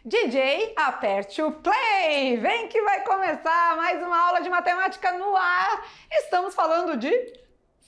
DJ, aperte o play! Vem que vai começar mais uma aula de matemática no ar. Estamos falando de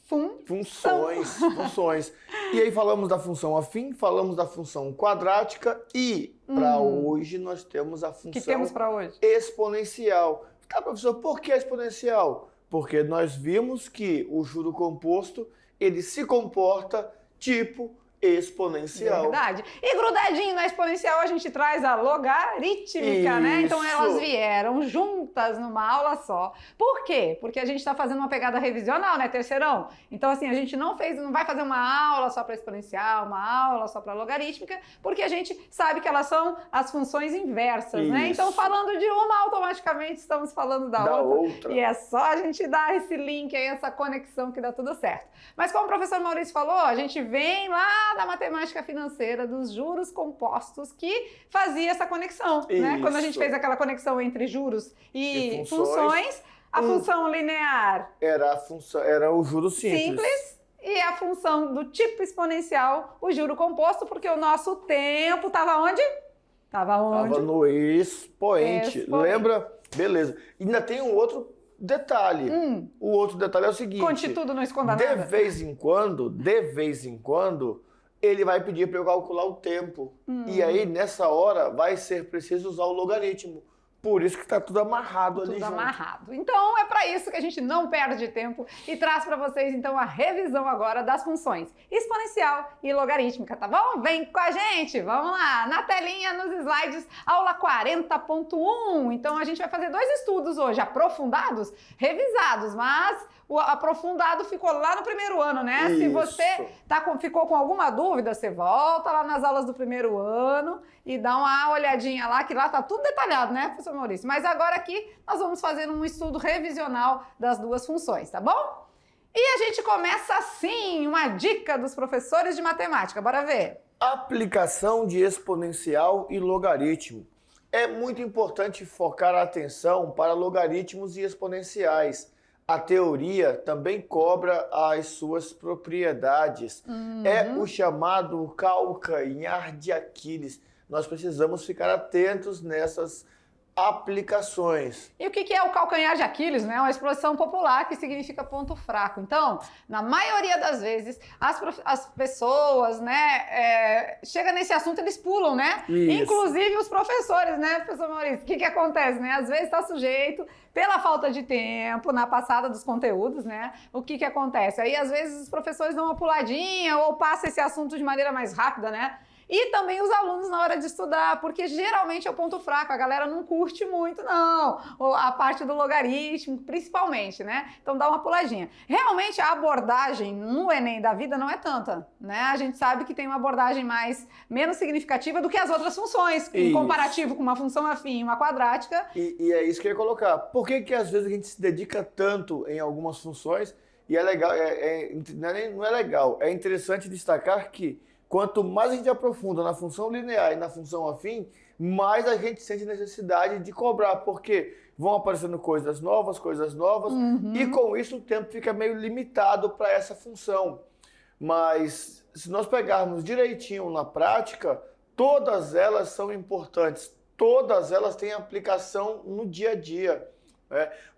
funções. E aí falamos da função afim, falamos da função quadrática e para hoje nós temos a função que temos para hoje? Exponencial. Tá, professor, por que exponencial? Porque nós vimos que o juro composto ele se comporta tipo exponencial. Verdade. E grudadinho na exponencial a gente traz a logarítmica, né? Então elas vieram juntas numa aula só. Por quê? Porque a gente está fazendo uma pegada revisional, né, terceirão? Então assim, a gente não vai fazer uma aula só para exponencial, uma aula só para logarítmica, porque a gente sabe que elas são as funções inversas, né? Então falando de uma, automaticamente estamos falando da outra. E é só a gente dar esse link aí, essa conexão que dá tudo certo. Mas como o professor Maurício falou, a gente vem lá da matemática financeira, dos juros compostos, que fazia essa conexão, né? Quando a gente fez aquela conexão entre juros e funções, a função linear era o juro simples. E a função do tipo exponencial, o juro composto, porque o nosso tempo estava onde? Estava no expoente. Lembra? Beleza. E ainda tem um outro detalhe. O outro detalhe é o seguinte. Conte tudo, não esconda nada. De vez em quando, ele vai pedir para eu calcular o tempo. E aí, nessa hora, vai ser preciso usar o logaritmo. Por isso que está tudo amarrado ali junto. Tudo amarrado. Então, é para isso que a gente não perde tempo e traz para vocês, então, a revisão agora das funções exponencial e logarítmica, tá bom? Vem com a gente! Vamos lá! Na telinha, nos slides, aula 40.1. Então, a gente vai fazer dois estudos hoje, aprofundados, revisados, mas o aprofundado ficou lá no primeiro ano, né? Isso. Se você ficou com alguma dúvida, você volta lá nas aulas do primeiro ano e dá uma olhadinha lá, que lá tá tudo detalhado, né, professor Maurício? Mas agora aqui nós vamos fazer um estudo revisional das duas funções, tá bom? E a gente começa assim, uma dica dos professores de matemática, bora ver. Aplicação de exponencial e logaritmo. É muito importante focar a atenção para logaritmos e exponenciais. A teoria também cobra as suas propriedades. É o chamado calcanhar de Aquiles. Nós precisamos ficar atentos nessas aplicações. E o que é o calcanhar de Aquiles, né? Uma expressão popular que significa ponto fraco. Então, na maioria das vezes, as pessoas, né, chega nesse assunto, eles pulam, né? Isso. Inclusive os professores, né, professor Maurício? O que acontece, né? Às vezes está sujeito, pela falta de tempo, na passada dos conteúdos, né? O que acontece? Aí, às vezes, os professores dão uma puladinha ou passam esse assunto de maneira mais rápida, né? E também os alunos na hora de estudar, porque geralmente é o ponto fraco, a galera não curte muito, não, a parte do logaritmo, principalmente, né? Então dá uma puladinha. Realmente a abordagem no Enem da vida não é tanta, né? A gente sabe que tem uma abordagem menos significativa do que as outras funções, em comparativo com uma função afim e uma quadrática. E é isso que eu ia colocar. Por que às vezes a gente se dedica tanto em algumas funções e é legal, não é legal, é interessante destacar que quanto mais a gente aprofunda na função linear e na função afim, mais a gente sente necessidade de cobrar, porque vão aparecendo coisas novas, e com isso o tempo fica meio limitado para essa função. Mas se nós pegarmos direitinho na prática, todas elas são importantes, todas elas têm aplicação no dia a dia.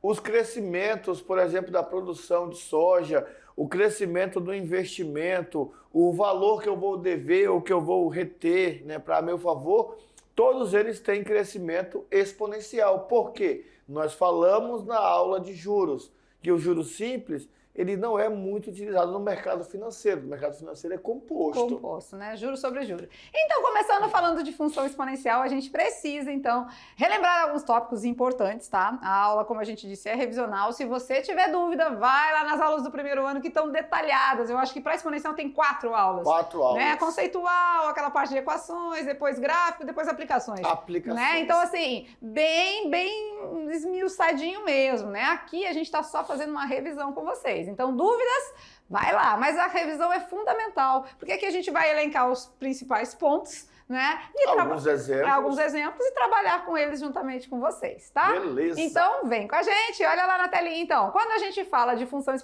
Os crescimentos, por exemplo, da produção de soja, o crescimento do investimento, o valor que eu vou dever ou que eu vou reter, né, para meu favor, todos eles têm crescimento exponencial. Por quê? Nós falamos na aula de juros que o juro simples ele não é muito utilizado no mercado financeiro. O mercado financeiro é composto. Composto, né? Juros sobre juros. Então, começando falando de função exponencial, a gente precisa, então, relembrar alguns tópicos importantes, tá? A aula, como a gente disse, é revisional. Se você tiver dúvida, vai lá nas aulas do primeiro ano que estão detalhadas. Eu acho que para exponencial tem 4 aulas. 4 aulas. Né? Conceitual, aquela parte de equações, depois gráfico, depois aplicações. Né? Então, assim, bem esmiuçadinho mesmo, né? Aqui a gente tá só fazendo uma revisão com vocês. Então, dúvidas, vai lá. Mas a revisão é fundamental, porque aqui a gente vai elencar os principais pontos, né? E alguns exemplos e trabalhar com eles juntamente com vocês, tá? Beleza. Então, vem com a gente, olha lá na telinha. Então, quando a gente fala de função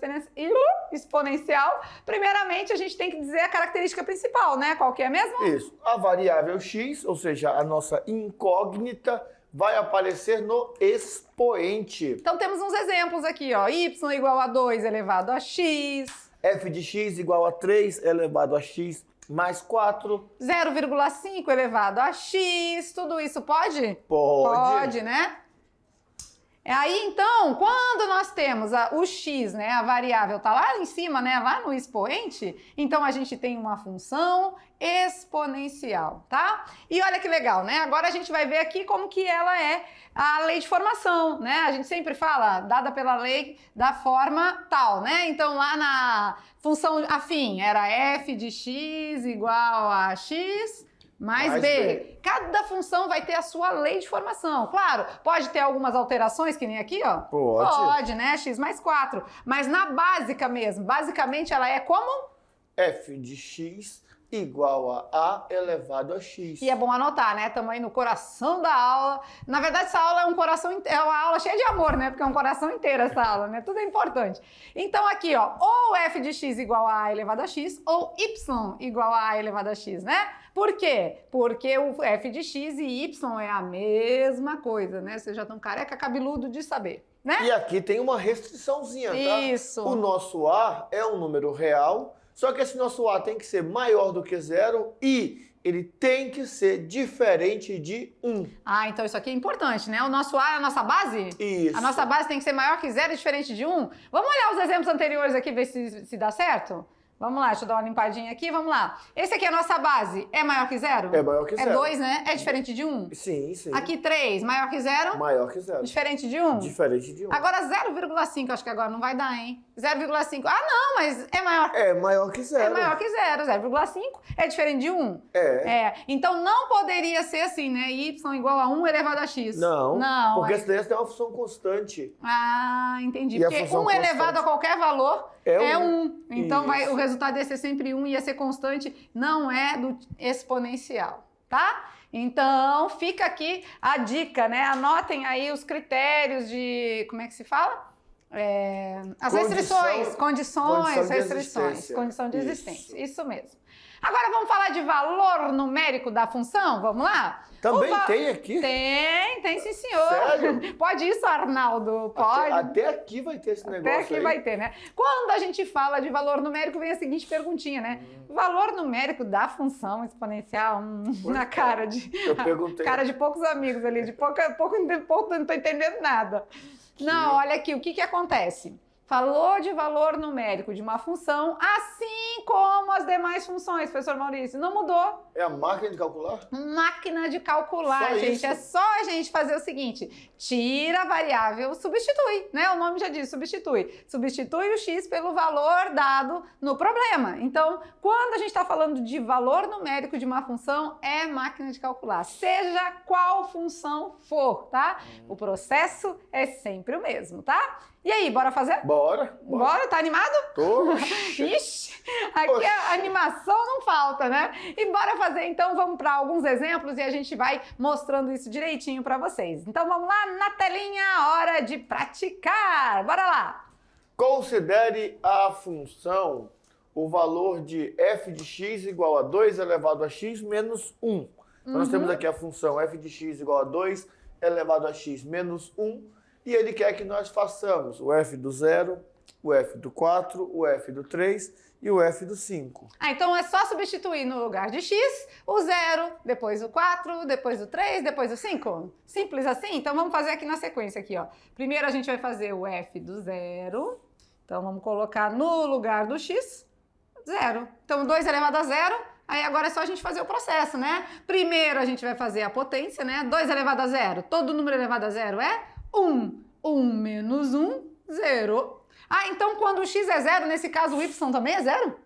exponencial, primeiramente a gente tem que dizer a característica principal, né? Qual que é mesmo? Isso. A variável x, ou seja, a nossa incógnita, vai aparecer no expoente. Então, temos uns exemplos aqui, ó. Y igual a 2 elevado a x. F de x igual a 3 elevado a x mais 4. 0,5 elevado a x. Tudo isso pode? Pode, né? Aí, então, quando nós temos o x, né, a variável tá lá em cima, né, lá no expoente, então a gente tem uma função exponencial, tá? E olha que legal, né? Agora a gente vai ver aqui como que ela é a lei de formação, né? A gente sempre fala, dada pela lei da forma tal, né? Então, lá na função afim, era f de x igual a x mais B. Cada função vai ter a sua lei de formação. Claro, pode ter algumas alterações, que nem aqui, ó. Pode, né? X mais 4. Mas na básica mesmo, basicamente ela é como? F de x igual a elevado a x. E é bom anotar, né? Estamos aí no coração da aula. Na verdade, essa aula é é uma aula cheia de amor, né? Porque é um coração inteiro essa aula, né? Tudo é importante. Então aqui, ó, ou f de x igual a elevado a x, ou y igual a elevado a x, né? Por quê? Porque o f de x e y é a mesma coisa, né? Vocês já estão careca cabeludo de saber, né? E aqui tem uma restriçãozinha, tá? Isso. O nosso a é um número real, só que esse nosso a tem que ser maior do que 0 e ele tem que ser diferente de 1. Ah, então isso aqui é importante, né? O nosso a é a nossa base? Isso. A nossa base tem que ser maior que 0 e diferente de 1? Vamos olhar os exemplos anteriores aqui, ver se dá certo? Vamos lá, deixa eu dar uma limpadinha aqui, vamos lá. Esse aqui é a nossa base, é maior que 0? É maior que 0. É 2, né? É diferente de 1? Sim, sim. Aqui 3, maior que 0? Maior que 0. Diferente de 1? Diferente de 1. Agora 0,5, acho que agora não vai dar, hein? 0,5. Ah, não, mas é maior. É maior que 0. É maior que 0. 0,5 é diferente de 1? Então não poderia ser assim, né? Y igual a 1 elevado a x. Não, porque é... essa daí é uma função constante. Ah, entendi. E porque 1 elevado a qualquer valor é 1. Então o resultado ia ser sempre 1, ia ser constante, não é do exponencial, tá? Então fica aqui a dica, né? Anotem aí os critérios de... Como é que se fala? As restrições, condições, restrições, condição de existência, isso mesmo. Agora vamos falar de valor numérico da função, vamos lá? Também tem aqui? Tem sim senhor. Sério? Pode isso, Arnaldo? Pode. Até aqui vai ter esse negócio. Até aqui aí. vai ter, né? Quando a gente fala de valor numérico, vem a seguinte perguntinha, né? Valor numérico da função exponencial? Na cara de... Eu perguntei. Cara de poucos amigos ali, de pouco não tô entendendo nada. Não, olha aqui, o que acontece? Falou de valor numérico de uma função, assim como as demais funções, professor Maurício, não mudou. É a máquina de calcular? Máquina de calcular, Só gente. isso? É só a gente fazer o seguinte, tira a variável, substitui, né? O nome já diz, substitui. Substitui o x pelo valor dado no problema. Então, quando a gente está falando de valor numérico de uma função, é máquina de calcular. Seja qual função for, tá? O processo é sempre o mesmo, tá? E aí, bora fazer? Bora. Bora? Tá animado? Tô. Ixi, aqui a animação não falta, né? E bora fazer, então, vamos para alguns exemplos e a gente vai mostrando isso direitinho para vocês. Então, vamos lá na telinha, hora de praticar. Bora lá! Considere a função o valor de f de x igual a 2 elevado a x menos 1. Então, nós temos aqui a função f de x igual a 2 elevado a x menos 1. E ele quer que nós façamos o f do 0, o f do 4, o f do 3 e o f do 5. Então é só substituir no lugar de x, o 0, depois o 4, depois o 3, depois o 5? Simples assim? Então vamos fazer aqui na sequência aqui, ó. Primeiro a gente vai fazer o f do 0. Então vamos colocar no lugar do x, 0. Então 2 elevado a 0. Aí agora é só a gente fazer o processo, né? Primeiro a gente vai fazer a potência, né? 2 elevado a 0. Todo número elevado a 0 é 1. 1 menos 1, 0. Ah, então quando o x é 0, nesse caso o y também é 0?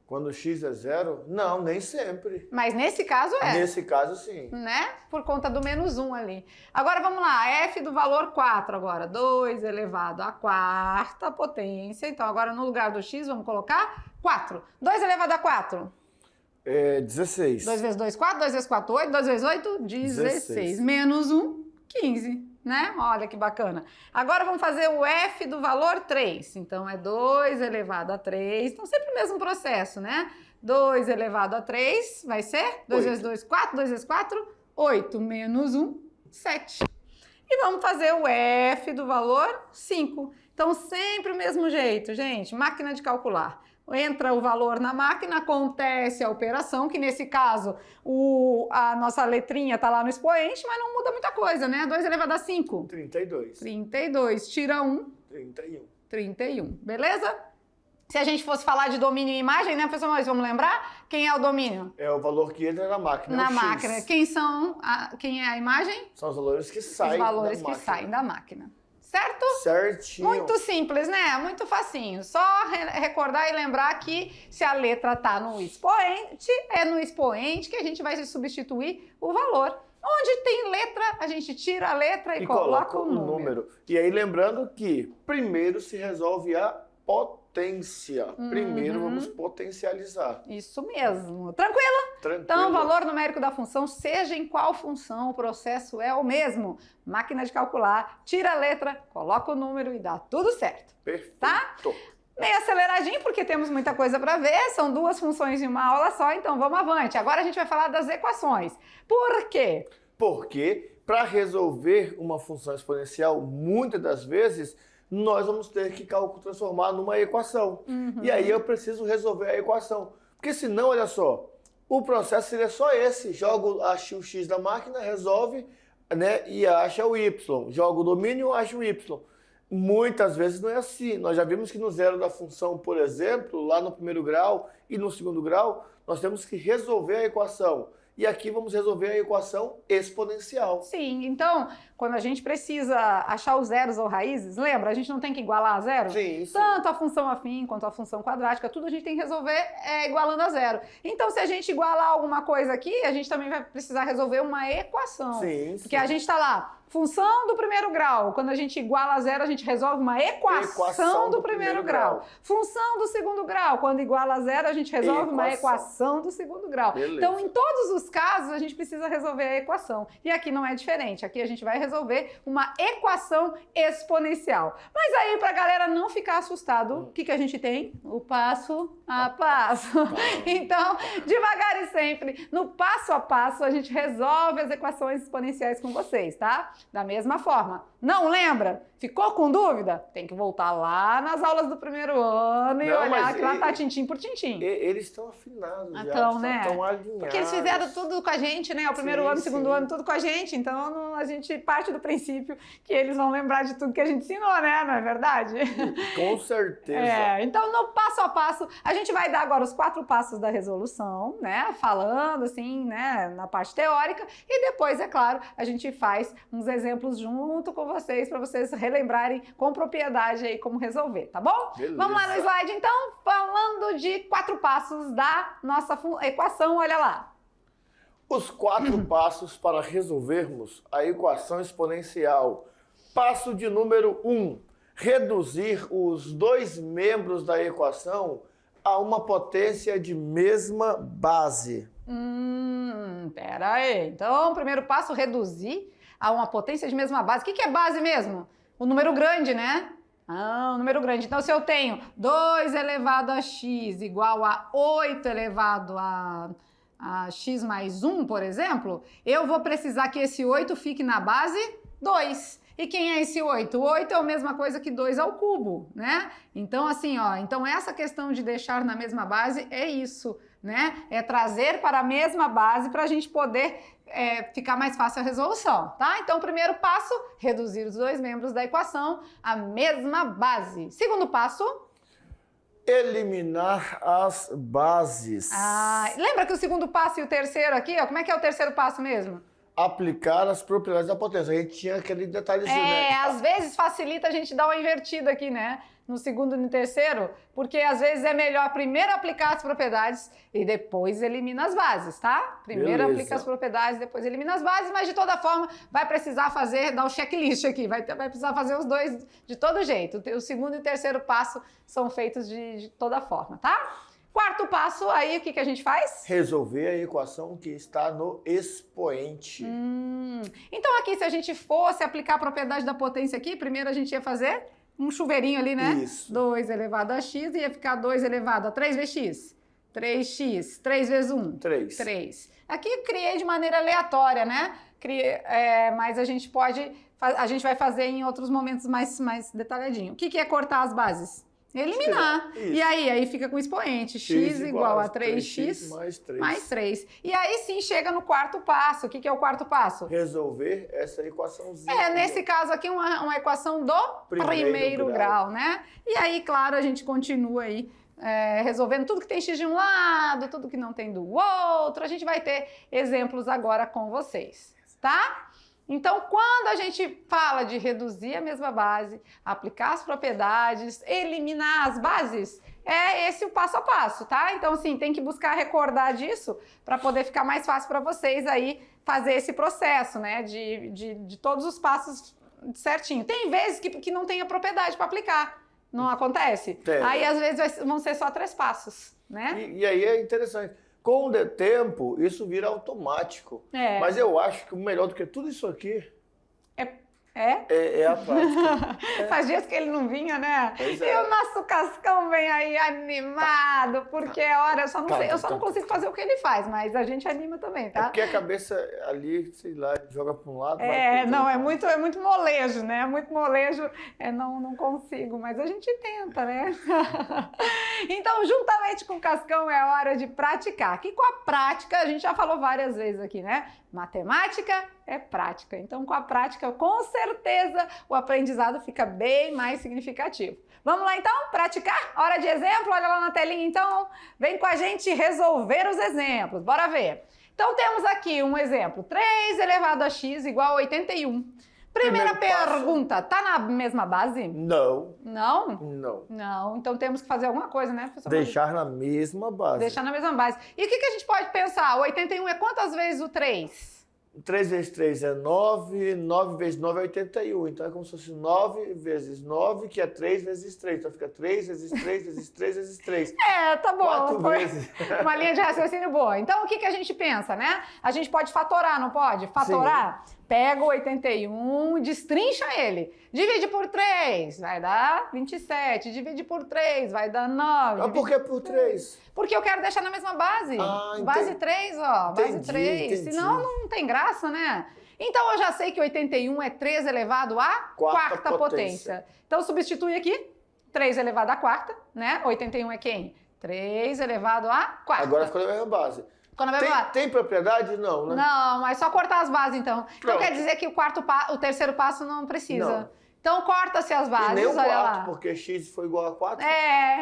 Quando o x é 0? Não, nem sempre. Mas nesse caso é. Nesse caso, sim. Né? Por conta do menos 1 ali. Agora vamos lá, f do valor 4 agora. 2 elevado à quarta potência. Então agora no lugar do x vamos colocar 4. 2 elevado a 4. 16. 2 vezes 2, 4. 2 vezes 4, 8. 2 vezes 8, 16. Menos 1, 15. Né? Olha que bacana. Agora vamos fazer o f do valor 3. Então, é 2 elevado a 3. Então, sempre o mesmo processo, né? 2 elevado a 3 vai ser 2 vezes 2, 4. 2 vezes 4, 8. Menos 1, 7. E vamos fazer o f do valor 5. Então, sempre o mesmo jeito, gente. Máquina de calcular. Entra o valor na máquina, acontece a operação, que nesse caso a nossa letrinha está lá no expoente, mas não muda muita coisa, né? 2 elevado a 5. 32. 32. Tira 1. 31. 31. Beleza? Se a gente fosse falar de domínio e imagem, né, professor Maurício? Vamos lembrar? Quem é o domínio? É o valor que entra na máquina. Na é o máquina. X. Quem é a imagem? São os valores que saem Os valores da que máquina. saem da máquina. Certo? Certinho. Muito simples, né? Muito facinho. Só recordar e lembrar que se a letra tá no expoente, é no expoente que a gente vai substituir o valor. Onde tem letra, a gente tira a letra e coloca o número. E aí lembrando que primeiro se resolve a potência. Primeiro vamos potencializar. Isso mesmo. Tranquilo? Tranquilo. Então, o valor numérico da função, seja em qual função, o processo é o mesmo. Máquina de calcular, tira a letra, coloca o número e dá tudo certo. Perfeito. Tá? Meio aceleradinho, porque temos muita coisa para ver, são 2 funções em uma aula só, então vamos avante. Agora a gente vai falar das equações. Por quê? Porque para resolver uma função exponencial, muitas das vezes, nós vamos ter que transformar numa equação. E aí eu preciso resolver a equação. Porque senão, olha só, o processo seria só esse. Jogo o x da máquina, resolve, né, e acha o y. Jogo o domínio, acha o y. Muitas vezes não é assim. Nós já vimos que no zero da função, por exemplo, lá no primeiro grau e no segundo grau, nós temos que resolver a equação. E aqui vamos resolver a equação exponencial. Sim, então, quando a gente precisa achar os zeros ou raízes, lembra, a gente não tem que igualar a zero? Sim, sim. Tanto a função afim quanto a função quadrática, tudo a gente tem que resolver igualando a zero. Então, se a gente igualar alguma coisa aqui, a gente também vai precisar resolver uma equação. Sim, porque a gente está lá, função do primeiro grau. Quando a gente iguala a zero, a gente resolve uma equação do primeiro grau. Função do segundo grau. Quando iguala a zero, a gente resolve uma equação do segundo grau. Beleza. Então, em todos os casos, a gente precisa resolver a equação. E aqui não é diferente. Aqui a gente vai resolver uma equação exponencial. Mas aí, para a galera não ficar assustado, o que a gente tem? O passo a passo. Então, devagar e sempre, no passo a passo, a gente resolve as equações exponenciais com vocês, tá? Da mesma forma. Não lembra? Ficou com dúvida? Tem que voltar lá nas aulas do primeiro ano e olhar que lá tá tintim por tintim. Eles estão afinados já, Então, né? estão alinhados. Porque eles fizeram tudo com a gente, né? O primeiro ano, o segundo ano, tudo com a gente. Então, a gente parte do princípio que eles vão lembrar de tudo que a gente ensinou, né? Não é verdade? Com certeza. Então, no passo a passo, a gente vai dar agora os 4 passos da resolução, né? Falando assim, né? Na parte teórica. E depois, é claro, a gente faz uns exemplos junto com vocês, para vocês relembrarem com propriedade aí como resolver, tá bom? Beleza. Vamos lá no slide, então, falando de 4 passos da nossa equação, olha lá. Os 4 passos para resolvermos a equação exponencial. Passo de número 1, reduzir os 2 membros da equação a uma potência de mesma base. Pera aí. Então, primeiro passo, reduzir a uma potência de mesma base. O que é base mesmo? O número grande, né? O número grande. Então, se eu tenho 2 elevado a x igual a 8 elevado a x mais 1, por exemplo, eu vou precisar que esse 8 fique na base 2. E quem é esse 8? O 8 é a mesma coisa que 2 ao cubo, né? Então, assim, ó, então essa questão de deixar na mesma base é isso, né? É trazer para a mesma base para a gente poder ficar mais fácil a resolução, tá? Então, primeiro passo, reduzir os 2 membros da equação à mesma base. Segundo passo... eliminar as bases. Lembra que o segundo passo e o terceiro aqui, ó, como é que é o terceiro passo mesmo? Aplicar as propriedades da potência. A gente tinha aquele detalhezinho, né? Às vezes facilita a gente dar uma invertida aqui, né? No segundo e no terceiro, porque às vezes é melhor primeiro aplicar as propriedades e depois elimina as bases, tá? Primeiro aplica as propriedades, depois elimina as bases, mas de toda forma vai precisar dar o checklist aqui, vai precisar fazer os 2 de todo jeito. O segundo e o terceiro passo são feitos de toda forma, tá? Quarto passo, aí o que a gente faz? Resolver a equação que está no expoente. Então aqui, se a gente fosse aplicar a propriedade da potência aqui, primeiro a gente ia fazer um chuveirinho ali, né? Isso. 2 elevado a x, ia ficar 2 elevado a 3 vezes x. 3x, 3 vezes 1. 3. 3. Aqui eu criei de maneira aleatória, né? Mas a gente vai fazer em outros momentos mais detalhadinho. O que é cortar as bases? Eliminar. Isso. E aí fica com expoente. X igual a 3x mais 3. E aí sim chega no quarto passo. O que é o quarto passo? Resolver essa equaçãozinha. Nesse caso aqui, uma equação do primeiro grau, né? E aí, claro, a gente continua aí resolvendo tudo que tem x de um lado, tudo que não tem do outro. A gente vai ter exemplos agora com vocês, tá? Então, quando a gente fala de reduzir a mesma base, aplicar as propriedades, eliminar as bases, é esse o passo a passo, tá? Então, assim, tem que buscar recordar disso para poder ficar mais fácil para vocês aí fazer esse processo, né? De todos os passos certinho. Tem vezes que não tem a propriedade para aplicar. Não acontece? Tem. Aí, às vezes, vão ser só 3 passos, né? E aí é interessante. Com o tempo, isso vira automático. Mas eu acho que o melhor do que tudo isso aqui é a prática. Faz dias que ele não vinha, né? Pois E o nosso Cascão vem aí animado, porque hora, eu só não consigo fazer o que ele faz, mas a gente anima também, tá? É porque a cabeça ali, sei lá, joga para um lado. Não, é muito molejo, né? Muito molejo, não consigo, mas a gente tenta, né? Então, juntamente com o Cascão, é hora de praticar. Que com a prática, a gente já falou várias vezes aqui, né? Matemática é prática. Então, com a prática, com certeza, o aprendizado fica bem mais significativo. Vamos lá, então? Praticar? Hora de exemplo? Olha lá na telinha, então. Vem com a gente resolver os exemplos. Bora ver. Então, temos aqui um exemplo. 3 elevado a x igual a 81. Primeira pergunta, tá na mesma base? Não. Não? Não. Não. Então, temos que fazer alguma coisa, né, professor? Deixar na mesma base. Deixar na mesma base. E o que a gente pode pensar? O 81 é quantas vezes o 3? 3 vezes 3 é 9, 9 vezes 9 é 81. Então é como se fosse 9 vezes 9, que é 3 vezes 3. Então fica 3 vezes 3 vezes 3 vezes 3. Tá bom. 4 foi vezes. uma linha de raciocínio boa. Então o que a gente pensa, né? A gente pode fatorar, não pode? Fatorar? Sim. Pega o 81, destrincha ele. Divide por 3, vai dar 27. Divide por 3, vai dar 9. Mas por que por 3? Porque eu quero deixar na mesma base. Base 3, ó. Base 3. Entendi. Senão não tem graça, né? Então eu já sei que 81 é 3 elevado à quarta potência. Então substitui aqui 3 elevado à quarta, né? 81 é quem? 3 elevado à quarta. Agora ficou na mesma base. Tem propriedade? Não, né? Não, mas só cortar as bases, então. Pronto. Então quer dizer que o terceiro passo não precisa. Não. Então corta-se as bases, e nem o olha quarto, lá. porque x foi igual a 4.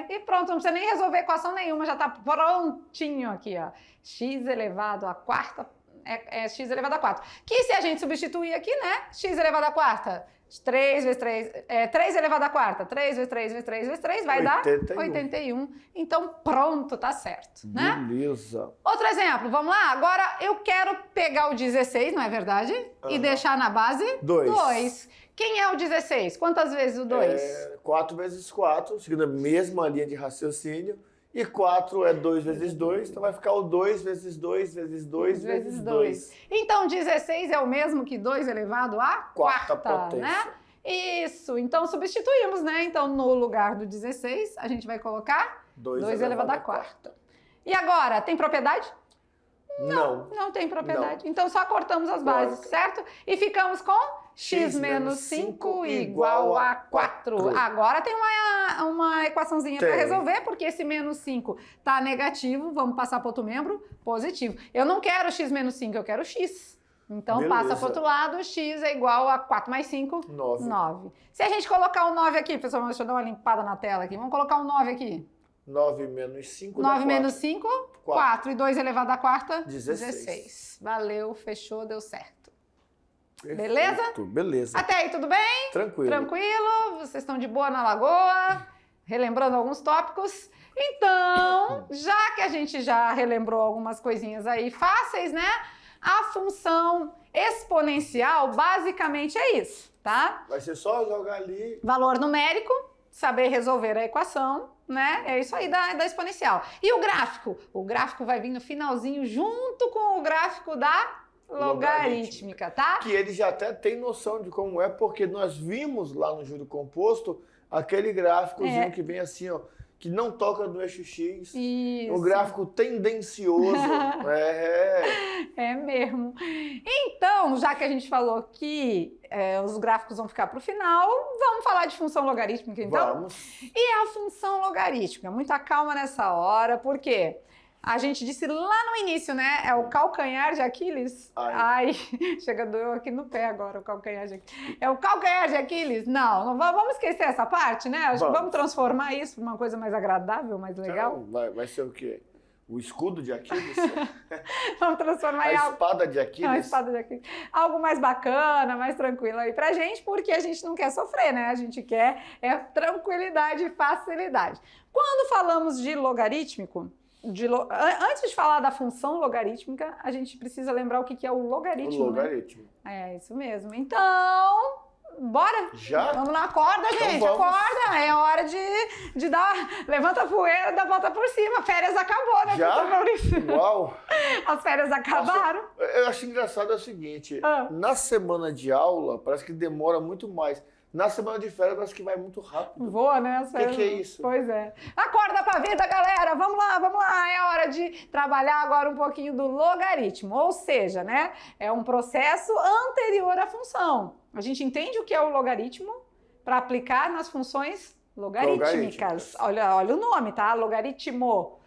E pronto, não precisa nem resolver equação nenhuma, já tá prontinho aqui, ó. X elevado à quarta é x elevado a 4. Que se a gente substituir aqui, né? X elevado a quarta. 3 vezes 3, 3 elevado à quarta, 3 vezes 3 vezes 3 vezes 3 vai dar 81. Então, pronto, tá certo, né? Beleza. Outro exemplo, vamos lá? Agora eu quero pegar o 16, não é verdade? E deixar na base 2. Quem é o 16? Quantas vezes o 2? 4 vezes 4, seguindo a mesma linha de raciocínio. E 4 é 2 vezes 2, então vai ficar o 2 vezes 2 vezes 2 vezes 2. Então, 16 é o mesmo que 2 elevado à quarta potência. Né? Isso, então substituímos, né? Então, no lugar do 16, a gente vai colocar 2 elevado à quarta. E agora, tem propriedade? Não tem propriedade. Não. Então, só cortamos as bases, certo? E ficamos com x menos 5 igual a 4. Agora tem uma equaçãozinha para resolver, porque esse menos 5 tá negativo, vamos passar para outro membro positivo. Eu não quero x menos 5, eu quero x. Então, passa para o outro lado, x é igual a 4 mais 5, 9. Se a gente colocar o 9 aqui, pessoal, deixa eu dar uma limpada na tela aqui. Vamos colocar o 9 aqui. 9 menos 5 9 menos 5, 4. E 2 elevado à quarta? 16. Valeu, fechou, deu certo. Perfeito. Beleza? Beleza. Até aí, tudo bem? Tranquilo. Tranquilo? Vocês estão de boa na lagoa? Relembrando alguns tópicos? Então, já que a gente já relembrou algumas coisinhas aí fáceis, né? A função exponencial basicamente é isso, tá? Vai ser só jogar ali. Valor numérico, saber resolver a equação, né? É isso aí da exponencial. E o gráfico? O gráfico vai vir no finalzinho junto com o gráfico da logarítmica, tá? Que ele já até tem noção de como é, porque nós vimos lá no juro composto aquele gráficozinho que vem assim, ó, que não toca no eixo X. Isso. Um gráfico tendencioso. É mesmo. Então, já que a gente falou que os gráficos vão ficar para o final, vamos falar de função logarítmica, então? Vamos. E a função logarítmica? Muita calma nessa hora, por quê? A gente disse lá no início, né? É o calcanhar de Aquiles. Ai, chega doeu aqui no pé agora, o calcanhar de Aquiles. É o calcanhar de Aquiles? Não vamos esquecer essa parte, né? Acho que vamos transformar isso numa coisa mais agradável, mais legal. Então, vai ser o quê? O escudo de Aquiles? Vamos transformar em a algo... espada de Aquiles? Não, a espada de Aquiles. Algo mais bacana, mais tranquilo aí pra gente, porque a gente não quer sofrer, né? A gente quer tranquilidade e facilidade. Quando falamos de logarítmico, antes de falar da função logarítmica, a gente precisa lembrar o que é o logaritmo. O logaritmo. Né? É isso mesmo. Então, bora? Já? Vamos lá, acorda, gente. Então vamos. Acorda. É hora de dar. Levanta a poeira, dá a volta por cima. Férias acabou, né, Já? Maurício? Uau! As férias acabaram. Eu acho engraçado o seguinte: na semana de aula, parece que demora muito mais. Na semana de férias, parece que vai muito rápido. Voa, né? O que é isso? Pois é. Acorda pra vida, galera! Vamos lá! É hora de trabalhar agora um pouquinho do logaritmo. Ou seja, né? É um processo anterior à função. A gente entende o que é o logaritmo para aplicar nas funções logarítmicas. Olha o nome, tá?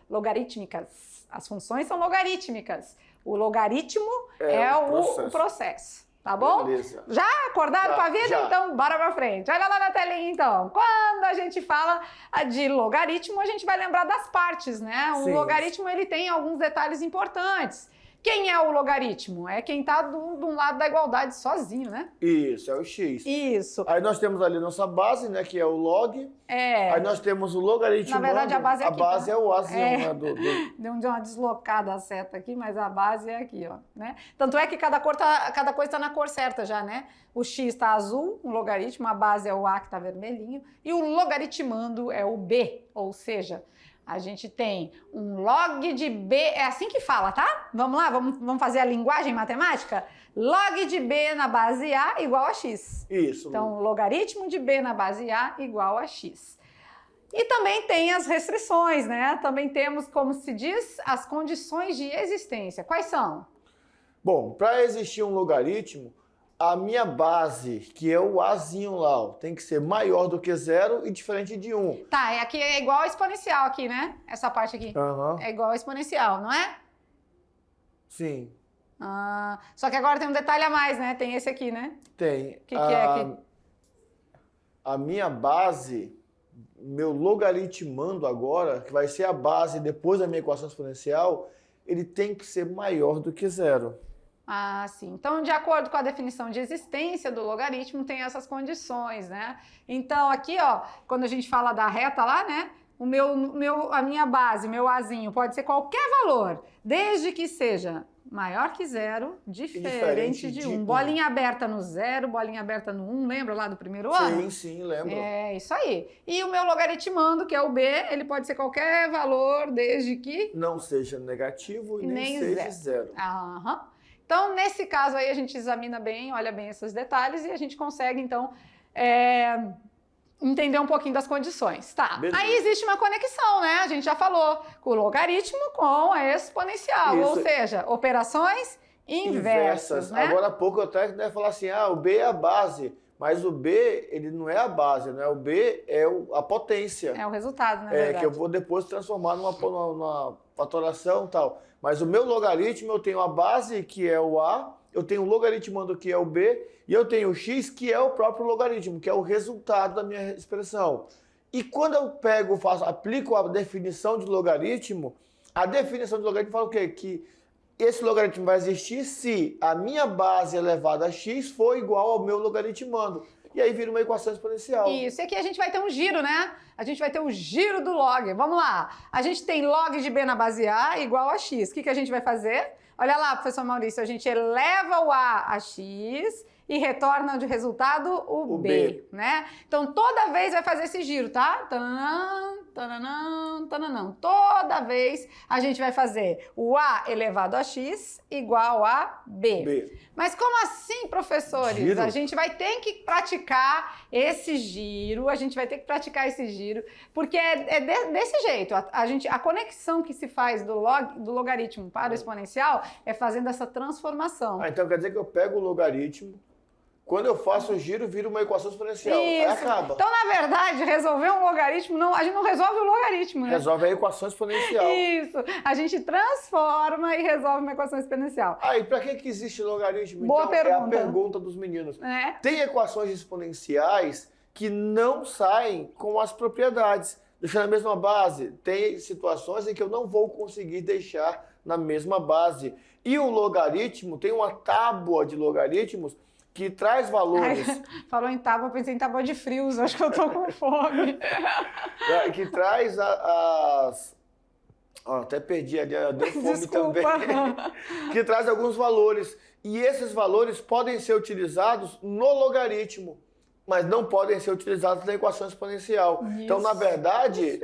Logarítmicas. As funções são logarítmicas. O logaritmo é o processo. Tá bom? Beleza. Já acordaram pra vida? Já. Então, bora pra frente. Olha lá na telinha, então. Quando a gente fala de logaritmo, a gente vai lembrar das partes, né? O logaritmo, ele tem alguns detalhes importantes. Quem é o logaritmo? É quem tá de um lado da igualdade sozinho, né? Isso, é o x. Isso. Aí nós temos ali nossa base, né, que é o log. Aí nós temos o logaritmo. Na verdade, a base é aqui. A base é o azinho, né? Deu uma deslocada a seta aqui, mas a base é aqui, ó. Né? Tanto é que cada coisa tá na cor certa já, né? O x tá azul, o logaritmo, a base é o a que tá vermelhinho, e o logaritmando é o b, ou seja... A gente tem um log de B, é assim que fala, tá? Vamos lá, vamos fazer a linguagem matemática? Log de B na base A igual a X. Isso. Então, logaritmo de B na base A igual a X. E também tem as restrições, né? Também temos, como se diz, as condições de existência. Quais são? Bom, para existir um logaritmo, a minha base, que é o azinho lá, ó, tem que ser maior do que 0 e diferente de 1. Tá, aqui é igual a exponencial aqui, né? Essa parte aqui. É igual a exponencial, não é? Sim. Só que agora tem um detalhe a mais, né? Tem esse aqui, né? Tem. O que é aqui? A minha base, meu logaritmando agora, que vai ser a base depois da minha equação exponencial, ele tem que ser maior do que 0. Sim. Então, de acordo com a definição de existência do logaritmo, tem essas condições, né? Então, aqui, ó, quando a gente fala da reta lá, né? A minha base, meu azinho, pode ser qualquer valor, desde que seja maior que 0, diferente de 1. Bolinha aberta no 0, bolinha aberta no 1, lembra lá do primeiro ano? Sim, lembro. É isso aí. E o meu logaritmando, que é o B, ele pode ser qualquer valor, desde que... não seja negativo e nem seja 0. Então, nesse caso aí, a gente examina bem, olha bem esses detalhes e a gente consegue, então, entender um pouquinho das condições. Tá, beleza. Aí existe uma conexão, né? A gente já falou, com o logaritmo com a exponencial, ou seja, operações inversas, né? Agora há pouco eu até ia falar assim, o B é a base, mas o B, ele não é a base, né? O B é a potência. É o resultado, na verdade. Que eu vou depois transformar numa fatoração e tal. Mas o meu logaritmo, eu tenho a base, que é o A, eu tenho o logaritmando, que é o B, e eu tenho o x, que é o próprio logaritmo, que é o resultado da minha expressão. E quando eu aplico a definição de logaritmo, a definição de logaritmo fala o quê? Que esse logaritmo vai existir se a minha base elevada a x for igual ao meu logaritmando. E aí vira uma equação exponencial. Isso, e aqui a gente vai ter um giro, né? A gente vai ter o giro do log. Vamos lá. A gente tem log de B na base A igual a x. O que a gente vai fazer? Olha lá, professor Maurício, a gente eleva o A a x e retorna de resultado o O B, né? Então, toda vez vai fazer esse giro, tá? Tananã, tananã, tananã. Toda vez a gente vai fazer o A elevado a X igual a B. Mas como assim, professores? Giro? A gente vai ter que praticar esse giro, porque desse jeito. A conexão que se faz do logaritmo para o exponencial é fazendo essa transformação. Ah, então quer dizer que eu pego o logaritmo, quando eu faço o giro, vira uma equação exponencial. Aí acaba. Então, na verdade, resolver um logaritmo, a gente não resolve o logaritmo, né? Resolve a equação exponencial. Isso. A gente transforma e resolve uma equação exponencial. Ah, e pra que existe logaritmo? Boa então, pergunta. é a pergunta dos meninos. É. Tem equações exponenciais que não saem com as propriedades, deixando a mesma base. Tem situações em que eu não vou conseguir deixar na mesma base. E o logaritmo, tem uma tábua de logaritmos que traz valores. Ai, falou em tábua, eu pensei em tábua de frios, acho que eu tô com fome. Que traz as... até perdi, deu fome Desculpa. também. Que traz alguns valores. E esses valores podem ser utilizados no logaritmo, mas não podem ser utilizados na equação exponencial. Isso. Então, na verdade,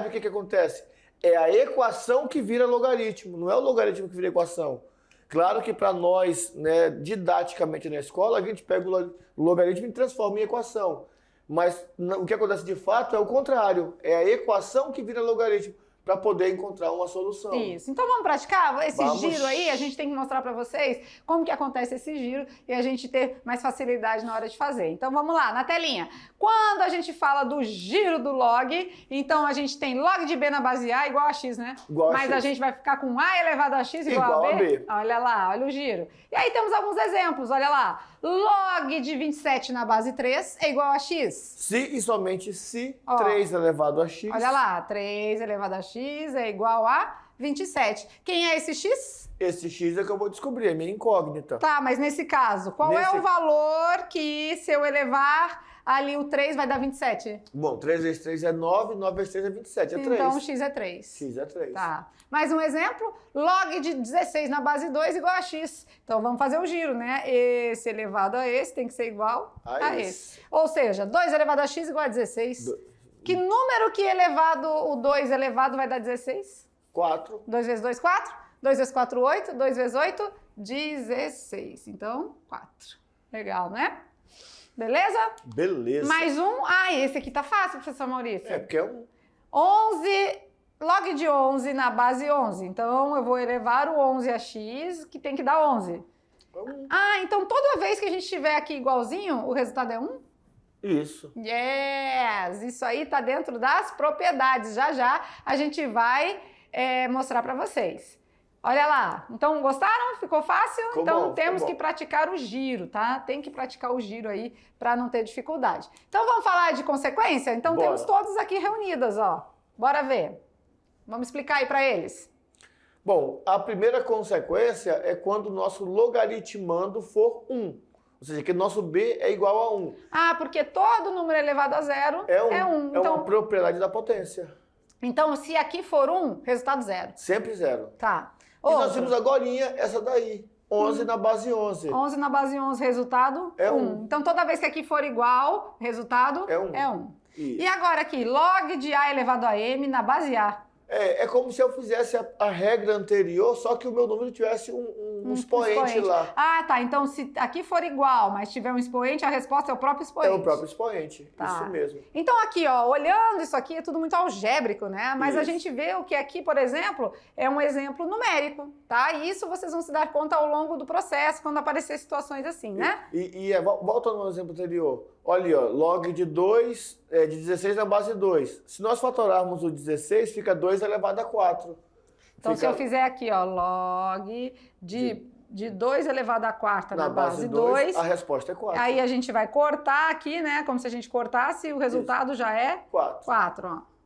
o que acontece? É a equação que vira logaritmo, não é o logaritmo que vira equação. Claro que para nós, né, didaticamente na escola, a gente pega o logaritmo e transforma em equação. Mas o que acontece de fato é o contrário. É a equação que vira logaritmo para poder encontrar uma solução. Isso. Então vamos praticar esse Vamos. giro aí? A gente tem que mostrar para vocês como que acontece esse giro e a gente ter mais facilidade na hora de fazer. Então vamos lá, na telinha. Quando a gente fala do giro do log, então a gente tem log de B na base A igual a X, né? Igual a Mas X. a gente vai ficar com A elevado a X igual a B? Olha lá, olha o giro. E aí temos alguns exemplos, olha lá. Log de 27 na base 3 é igual a X. Se e somente se 3 elevado a x... Olha lá, 3 elevado a X é igual a 27. Quem é esse X? Esse x é que eu vou descobrir, é minha incógnita. Tá, mas nesse caso, qual é o valor que, se eu elevar ali o 3, vai dar 27? Bom, 3 vezes 3 é 9, 9 vezes 3 é 27, é 3. Então, x é 3. X é 3. Tá. Mais um exemplo, log de 16 na base 2 igual a x. Então, vamos fazer o giro, né? Esse elevado a esse tem que ser igual a esse. Ou seja, 2 elevado a x igual a 16. Que número que elevado, o 2 elevado vai dar 16? 4. 2 vezes 2, 4. 2 vezes 4, 8. 2 vezes 8, 16. Então, 4. Legal, né? Beleza? Beleza. Mais um. Ah, esse aqui tá fácil, professor Maurício. É, porque é um... 11, log de 11 na base 11. Então, eu vou elevar o 11 a x, que tem que dar 11. Ah, então toda vez que a gente tiver aqui igualzinho, o resultado é 1? Isso. Yes! Isso aí tá dentro das propriedades. Já já a gente vai mostrar para vocês. Olha lá. Então, gostaram? Ficou fácil? Ficou então, bom, temos que praticar o giro, tá? Tem que praticar o giro aí para não ter dificuldade. Então, vamos falar de consequência? Então, temos todos aqui reunidas, ó. Bora ver. Vamos explicar aí para eles. Bom, a primeira consequência é quando o nosso logaritmando for 1. Ou seja, que o nosso b é igual a 1. Ah, porque todo número elevado a zero é 1. É então, uma propriedade da potência. Então, se aqui for 1, resultado 0. Sempre 0. Tá. E nós vimos agorinha essa daí. 11 na base 11. 11 na base 11, resultado é 1. Então, toda vez que aqui for igual, resultado é 1. É 1. E agora aqui, log de A elevado a M na base A. É como se eu fizesse a regra anterior, só que o meu número tivesse um expoente lá. Ah, tá. Então, se aqui for igual, mas tiver um expoente, a resposta é o próprio expoente. É o próprio expoente. Tá. Isso mesmo. Então, aqui, ó, olhando isso aqui, é tudo muito algébrico, né? Mas a gente vê o que aqui, por exemplo, é um exemplo numérico, tá? E isso vocês vão se dar conta ao longo do processo, quando aparecer situações assim, né? Volta no exemplo anterior. Olha ali, ó, log de 2, de 16 na base 2. Se nós fatorarmos o 16, fica 2 elevado a 4. Então, se eu fizer aqui, ó, log de 2 elevado a quarta na base 2, a resposta é 4. Aí a gente vai cortar aqui, né? Como se a gente cortasse, o resultado já é 4, ó.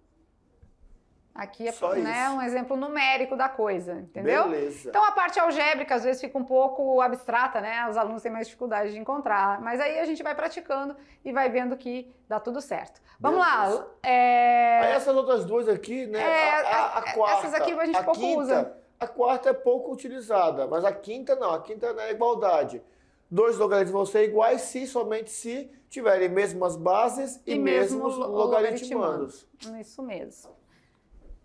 Aqui é um exemplo numérico da coisa, entendeu? Beleza. Então a parte algébrica às vezes fica um pouco abstrata, né? Os alunos têm mais dificuldade de encontrar. Mas aí a gente vai praticando e vai vendo que dá tudo certo. Vamos lá. Aí essas outras duas aqui, né? A quarta. Essas aqui a gente pouco usa. A quarta é pouco utilizada, mas a quinta não. A quinta não é igualdade. Dois logaritmos vão ser iguais somente se tiverem mesmas bases e mesmos logaritmandos. Isso mesmo.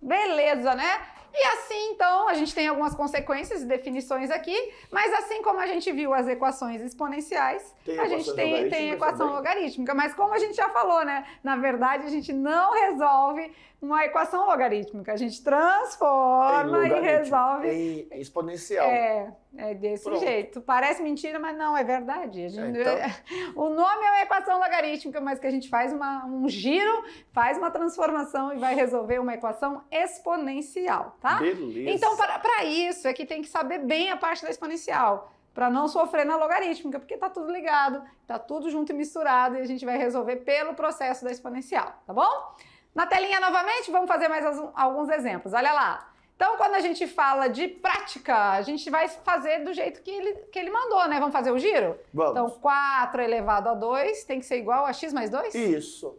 Beleza, né? E assim, então, a gente tem algumas consequências e definições aqui, mas assim como a gente viu as equações exponenciais, a gente tem equação logarítmica, mas como a gente já falou, né? Na verdade, a gente não resolve uma equação logarítmica, a gente transforma e resolve em exponencial. É desse jeito. Parece mentira, mas não, é verdade. O nome é uma equação logarítmica, mas que a gente faz um giro, faz uma transformação e vai resolver uma equação exponencial, tá? Beleza. Então, para isso, é que tem que saber bem a parte da exponencial, para não sofrer na logarítmica, porque tá tudo ligado, tá tudo junto e misturado e a gente vai resolver pelo processo da exponencial, tá bom? Na telinha novamente, vamos fazer mais alguns exemplos. Olha lá. Então, quando a gente fala de prática, a gente vai fazer do jeito que ele mandou, né? Vamos fazer o giro? Vamos. Então, 4 elevado a 2 tem que ser igual a x mais 2? Isso.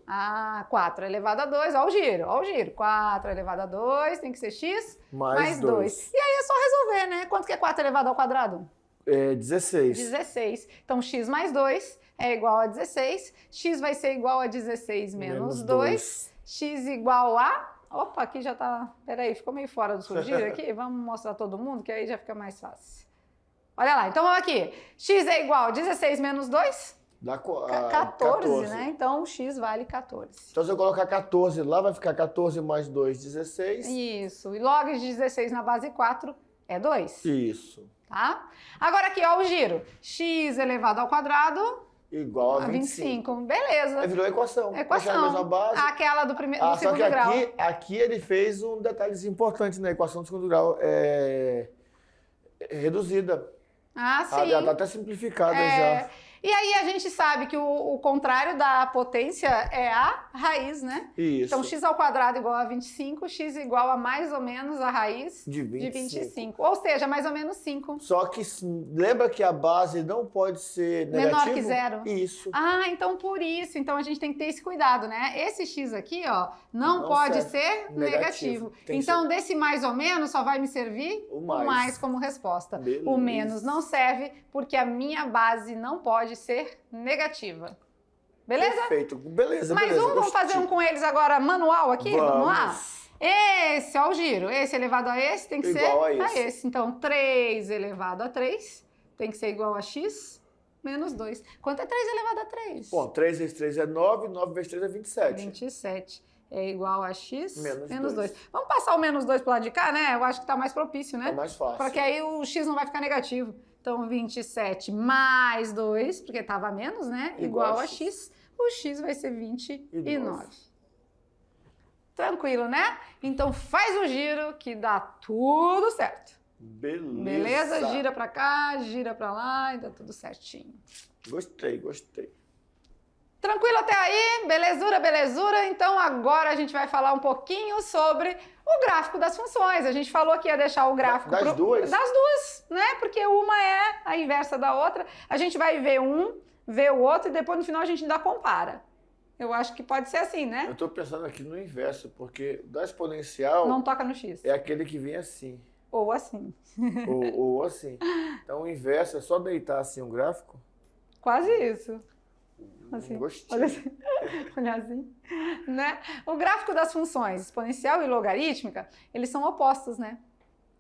4 elevado a 2, ó o giro. 4 elevado a 2 tem que ser x mais 2. E aí é só resolver, né? Quanto que é 4 elevado ao quadrado? 16. 16. Então, x mais 2 é igual a 16. X vai ser igual a 16 menos 2. X igual a... Opa, aqui já tá... Peraí, ficou meio fora do seu giro aqui. Vamos mostrar todo mundo, que aí já fica mais fácil. Olha lá, então vamos aqui. X é igual a 16 menos 2? Dá 14, né? Então, x vale 14. Então, se eu colocar 14 lá, vai ficar 14 mais 2, 16. Isso. E log de 16 na base 4 é 2. Isso. Tá? Agora aqui, ó, o giro. X elevado ao quadrado... Igual a 25. Beleza. Aí virou a equação. Equação. A mesma base. Aquela do segundo só que grau. Aqui ele fez um detalhe importante na equação do segundo grau. Reduzida. Sim. Já está até simplificada já. E aí a gente sabe que o contrário da potência é a raiz, né? Isso. Então, x ao quadrado igual a 25, x igual a mais ou menos a raiz de 25. Ou seja, mais ou menos 5. Só que lembra que a base não pode ser negativa? Menor que 0. Isso. Então por isso. Então a gente tem que ter esse cuidado, né? Esse x aqui, ó, não pode ser negativo. Então desse mais ou menos só vai me servir o mais como resposta. Beleza. O menos não serve porque a minha base não pode ser negativa. Beleza? Perfeito. Beleza, Mais um, vamos fazer um com eles agora manual aqui? Vamos lá? Esse, ó, o giro. Esse elevado a esse tem que ser a esse. Então, 3 elevado a 3 tem que ser igual a x menos 2. Quanto é 3 elevado a 3? Bom, 3 vezes 3 é 9, 9 vezes 3 é 27. 27 é igual a x menos 2. 2. Vamos passar o menos 2 pro lado de cá, né? Eu acho que tá mais propício, né? É mais fácil. Porque aí o x não vai ficar negativo. Então, 27 mais 2, porque estava menos, né? Igual a x. O x vai ser 29. Tranquilo, né? Então, faz o giro que dá tudo certo. Beleza? Gira pra cá, gira pra lá e dá tudo certinho. Gostei. Tranquilo até aí? Belezura? Então, agora a gente vai falar um pouquinho sobre o gráfico das funções. A gente falou que ia deixar o gráfico... Das duas, né? Porque uma é a inversa da outra. A gente vai ver um, ver o outro e depois no final a gente ainda compara. Eu acho que pode ser assim, né? Eu tô pensando aqui no inverso, porque da exponencial... Não toca no x. É aquele que vem assim. Ou assim. ou assim. Então, o inverso é só deitar assim um gráfico? Quase isso. Assim, gostei. Olha assim, né? O gráfico das funções exponencial e logarítmica, eles são opostos, né?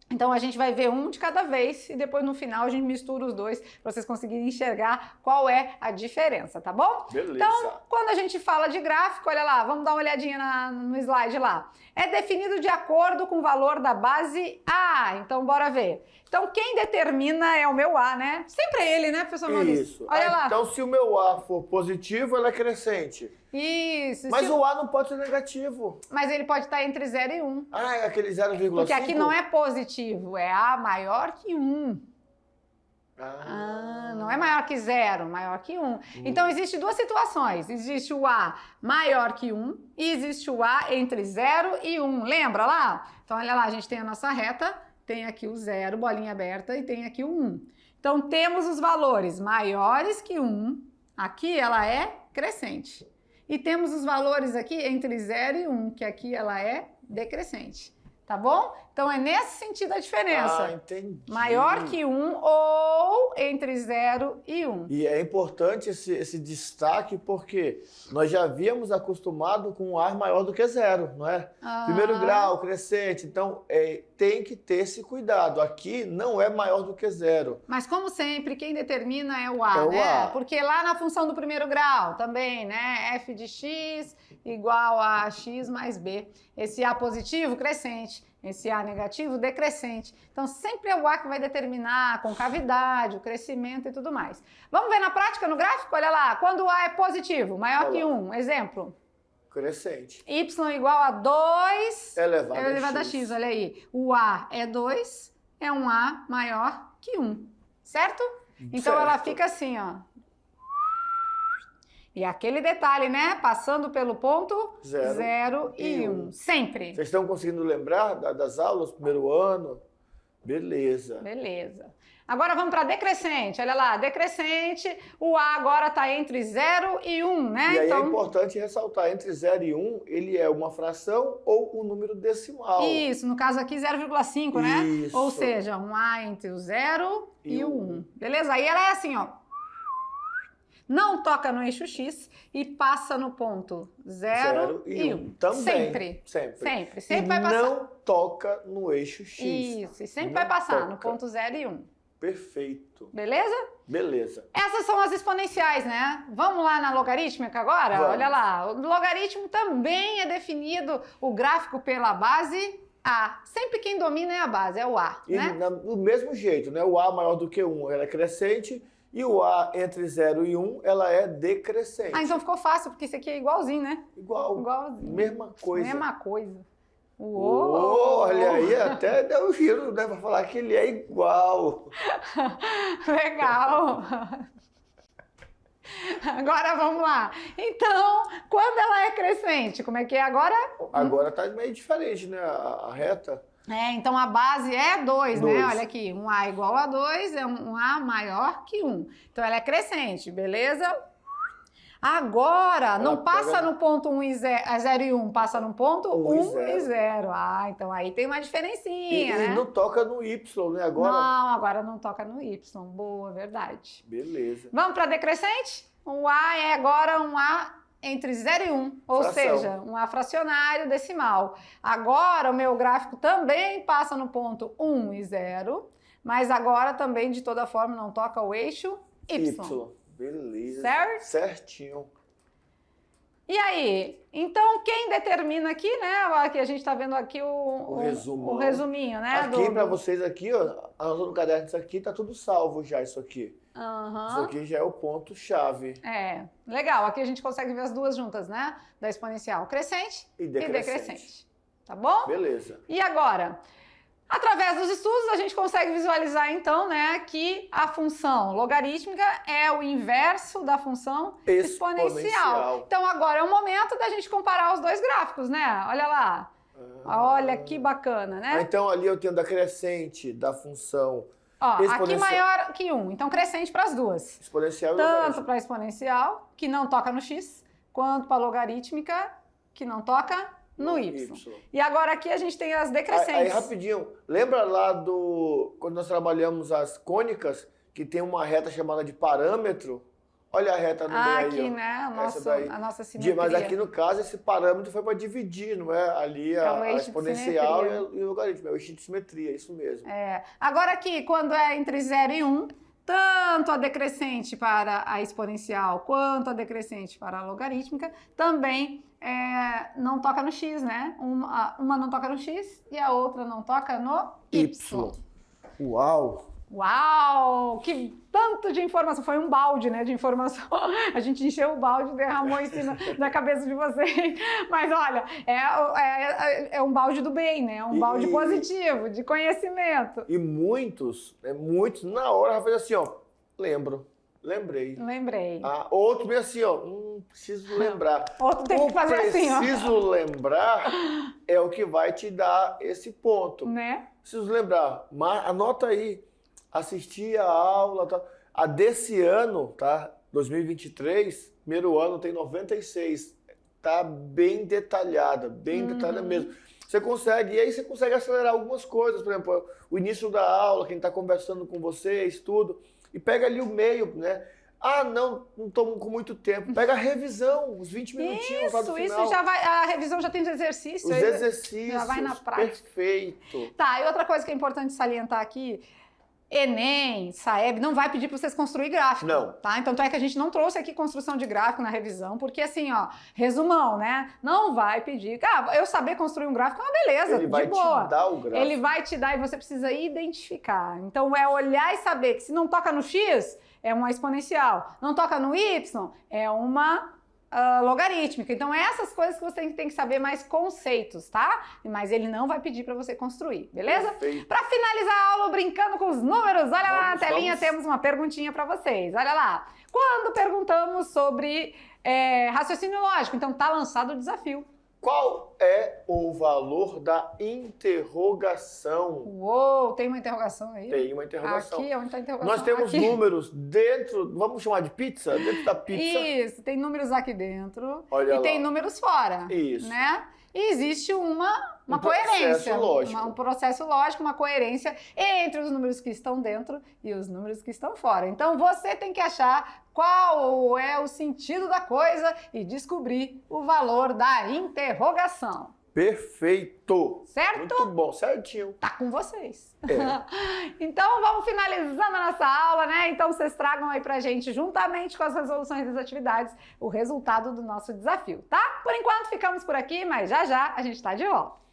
Então a gente vai ver um de cada vez e depois no final a gente mistura os dois para vocês conseguirem enxergar qual é a diferença, tá bom? Beleza. Então, quando a gente fala de gráfico, olha lá, vamos dar uma olhadinha no slide lá. É definido de acordo com o valor da base A. Então, bora ver. Então, quem determina é o meu A, né? Sempre é ele, né, professor Maurício? Isso. Olha lá. Então, se o meu A for positivo, ele é crescente. Isso. Mas o A não pode ser negativo. Mas ele pode estar entre 0 e 1. É aquele 0,5? Porque aqui não é positivo, é A maior que 1. Não é maior que 0, maior que 1. Então, existem duas situações. Existe o A maior que 1 e existe o A entre 0 e 1. Lembra lá? Então, olha lá, a gente tem a nossa reta, tem aqui o 0, bolinha aberta, e tem aqui o 1. Então, temos os valores maiores que 1. Aqui ela é crescente. E temos os valores aqui entre 0 e 1, que aqui ela é decrescente. Tá bom? Então é nesse sentido a diferença. Ah, entendi. Maior que 1 ou entre 0 e 1. E é importante esse destaque porque nós já havíamos acostumado com um ar maior do que 0, não é? Primeiro grau, crescente, então tem que ter esse cuidado. Aqui não é maior do que 0. Mas como sempre, quem determina é o A, É o né? A. Porque lá na função do primeiro grau também, né? F de x igual a x mais b. Esse A positivo, crescente. Esse A negativo, decrescente. Então, sempre é o A que vai determinar a concavidade, o crescimento e tudo mais. Vamos ver na prática, no gráfico? Olha lá, quando o A é positivo, maior que 1, exemplo. Crescente. Y igual a 2 elevado a x, olha aí. O A é 2, é um A maior que 1, certo? Então, Certo. ela fica assim, ó. E aquele detalhe, né? Passando pelo ponto 0 e 1. Sempre. Vocês estão conseguindo lembrar das aulas, primeiro ano? Beleza. Beleza. Agora vamos para decrescente. Olha lá, decrescente, o A agora está entre 0 e 1, né? E aí então, é importante ressaltar, entre 0 e 1, ele é uma fração ou um número decimal. isso, no caso aqui 0,5, né? Isso. Ou seja, um A entre o 0 e o 1. Beleza? Aí ela é assim, ó. Não toca no eixo X e passa no ponto 0 e 1. Também. Sempre vai passar. Não toca no eixo X. Isso, e sempre Não vai passar no toca. ponto 0 e 1. Perfeito. Beleza? Beleza. Essas são as exponenciais, né? Vamos lá na logarítmica agora? Vamos. Olha lá, o logaritmo também é definido o gráfico pela base A. Sempre quem domina é a base, é o A, E né? do mesmo jeito, né? O A maior do que 1, ela é crescente. E o A entre 0 e 1, ela é decrescente. Ah, então ficou fácil, porque isso aqui é igualzinho, né? Igual. Igualzinho. Mesma coisa. Mesma coisa. Olha aí, até deu um giro, né? Pra falar que ele é igual. Legal. Agora vamos lá. Então, quando ela é crescente, como é que é agora? Agora tá meio diferente, né? A reta. Então a base é 2, né? 2. Olha aqui, um A igual a 2 é um A maior que 1. Então ela é crescente, beleza? Agora, Ela não passa pega- no ponto 1 e 0 e 1, passa no ponto 1 e 1 e 0. Ah, então aí tem uma diferencinha, E né? não toca no Y, né? Agora. Não, agora não toca no Y. Boa, verdade. Beleza. Vamos para decrescente? O A é agora um A entre 0 e 1, ou Fração. seja, um A fracionário decimal. Agora o meu gráfico também passa no ponto 1 e 0, mas agora também, de toda forma, não toca o eixo Y. Beleza. Certo? Certinho. E aí? Então, quem determina aqui, né? Aqui a gente está vendo aqui o resuminho, né? Aqui para vocês aqui, ó, anotando no caderno, isso aqui tá tudo salvo já, isso aqui. Aham. Isso aqui já é o ponto-chave. É, legal. Aqui a gente consegue ver as duas juntas, né? Da exponencial crescente E e decrescente. decrescente. Tá bom? Beleza. E agora? Através dos estudos, a gente consegue visualizar, então, né, que a função logarítmica é o inverso da função exponencial. Então, agora é o momento da gente comparar os dois gráficos, né? Olha lá. Olha que bacana, né? Então, ali eu tenho da crescente da função Ó, aqui exponencial. maior que 1. Então, crescente para as duas. exponencial e Tanto logarítmica. para exponencial, que não toca no x, quanto para logarítmica, que não toca no y. E agora aqui a gente tem as Aí, decrescentes. rapidinho, lembra lá quando nós trabalhamos as cônicas, que tem uma reta chamada de parâmetro? Olha a reta no meio aí, Aqui, ó. né? Essa daí. A nossa simetria. Mas aqui no caso, esse parâmetro foi para dividir, não é? Ali É o a eixo de exponencial simetria. e o logaritmo, é o eixo de simetria, isso mesmo. Agora aqui, quando é entre 0 e 1, tanto a decrescente para a exponencial quanto a decrescente para a logarítmica também não toca no x, né? Uma não toca no x e a outra não toca no y. Uau! Uau! Que tanto de informação! Foi um balde, né, de informação. A gente encheu o balde e derramou em cima da cabeça de vocês. Mas olha, é um balde do bem, né? Um balde positivo, de conhecimento. E muitos na hora fazer assim, ó, lembrei. Lembrei. Outro meio assim, ó, preciso lembrar. Outro tem que fazer assim, ó. Preciso lembrar é o que vai te dar esse ponto. Né? Preciso lembrar, mas anota aí, assistir a aula, tá? A desse ano, tá? 2023, primeiro ano tem 96, tá bem detalhada mesmo. Você consegue, e aí você consegue acelerar algumas coisas, por exemplo, o início da aula, quem está conversando com vocês, tudo, e pega ali o meio, né? Ah, não estou com muito tempo. Pega a revisão, os 20 minutinhos lá do final. Isso já vai, a revisão já tem os exercícios. Os exercícios, já vai na prática. Perfeito. Tá, e outra coisa que é importante salientar aqui, Enem, Saeb, não vai pedir para vocês construir gráfico. Não. Tá? Então é que a gente não trouxe aqui construção de gráfico na revisão, porque assim, ó, resumão, né? Não vai pedir. Ah, eu saber construir um gráfico é uma beleza, Ele vai de boa. te dar o gráfico. Ele vai te dar e você precisa identificar. Então é olhar e saber que se não toca no X, é uma exponencial. Não toca no Y, é uma logarítmica. Então, essas coisas que você tem que saber mais conceitos, tá? Mas ele não vai pedir para você construir, beleza? Para finalizar a aula brincando com os números, olha lá na telinha, temos uma perguntinha para vocês. Olha lá. Quando perguntamos sobre raciocínio lógico, então tá lançado o desafio. Qual é o valor da interrogação? Uou, tem uma interrogação aí? Tem uma interrogação. Aqui, onde está a interrogação? Nós temos aqui. Números dentro, vamos chamar de pizza? Dentro da pizza. Isso, tem números aqui dentro. Olha e lá. tem números fora. Isso. Né? E existe uma Um coerência. processo lógico. Um processo lógico, uma coerência entre os números que estão dentro e os números que estão fora. Então você tem que achar qual é o sentido da coisa e descobrir o valor da interrogação. Perfeito. Certo? Muito bom, certinho. Tá com vocês. É. Então vamos finalizando a nossa aula, né? Então vocês tragam aí pra gente, juntamente com as resoluções das atividades, o resultado do nosso desafio, tá? Por enquanto ficamos por aqui, mas já já a gente tá de volta.